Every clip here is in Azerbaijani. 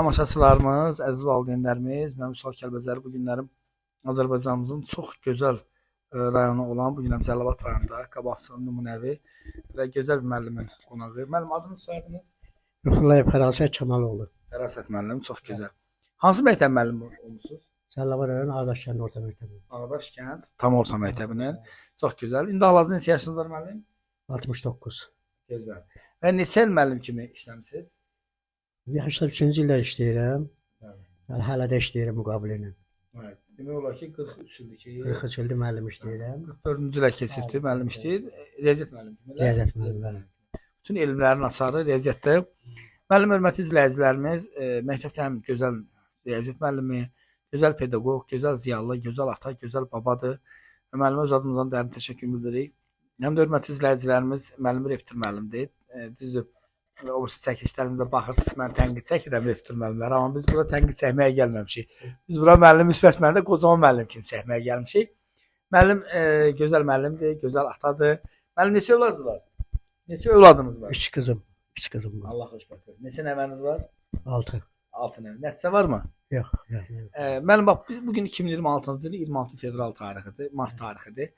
Tamaşaçılarımız, əziz valideynlərimiz, mən Vüsal Kəlbəcəri bu günlərim Azərbaycanımızın çox gözəl rayonu olan, bu günəm Cəlilabad rayonunda qabaqcıl nümunəvi və gözəl bir müəllimin qonağı. Müəllim, adınız, soyadınız? Ruhullah Fərasət Kamaloğlu. Fərasət müəllim, çox gözəl. Hansı məktəb müəllimi olmusunuz? Cəlilabad rayonu Ağdaş kənd orta məktəbi. Ağdaş kənd tam orta məktəbinin. Çox gözəl. İndi hal-hazırda neçə yaşınız var müəllim? 69. Gözəl. Və neçə il müəllim kimi işləmisiniz? 83-cü illər işləyirəm. Yəni hələ də işləyirəm müqabililə. Evet. Demək olar ki 43 ildir ki. 43 ildir müəllim işləyirəm. 44-cü ilə keçibdir, müəllim işləyir. Riyaziyyat müəllimi. Riyaziyyat müəllimi. Bütün elmlərin açarı riyaziyyatdır. Müəllim, hörmətli izləyicilərimiz, məktəbdə həm gözəl riyaziyyat müəllimi, gözəl pedaqoq, gözəl ziyalı, gözəl ata, gözəl babadır. Və müəllimə öz adımızdan dərin təşəkkür bildiririk. Həm də hörmətli izləyicilərimiz, müəllim repetitor müəllimdir. Düzdür. O çəkilişlərimizdə baxırsınız, mən tənqid çəkirəm repetitor müəllimlərə, amma biz bura tənqid çəkməyə gəlməmişik. Biz bura müəllim müsbət müəllim də qocaman müəllim kimi çəkməyə gəlmişik. Müəllim gözəl müəllimdir, gözəl atadır. Müəllim, neçə övladınız var? Neçə övladınız var? 3 qızım. 3 qızım var. Allah xoş baxır. Neçə nəvəniz var? 6. 6 nəvə. Nəticə varmı? Yox. Müəllim, bax, biz bugün 2026-cı il 26 fevral tarixidir, mart tarixidir.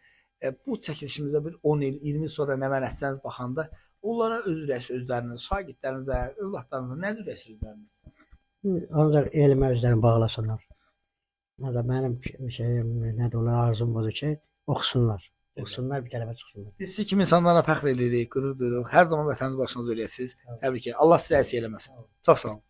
Bu çəkilişimizdə bir 10 il, 20 il sonra nəvə nəticəniz baxanda onlara öz ürək sözləriniz, şagirdlərinizə, övladlarınıza nədir ürək sözləriniz? Ancaq elmə özlərini bağlasınlar. Ancaq mənim şeyim, nədir onlar arzum budur ki, oxusunlar. Oxusunlar, bir tələbə çıxsınlar. Biz siz kimi insanlara fəxr edirik, qürur duyuruq. Hər zaman vətəniniz başınıza eləyəsiniz. Təbrik edirəm. Allah sizə əziyyət eləməsin. Çox sağ olun.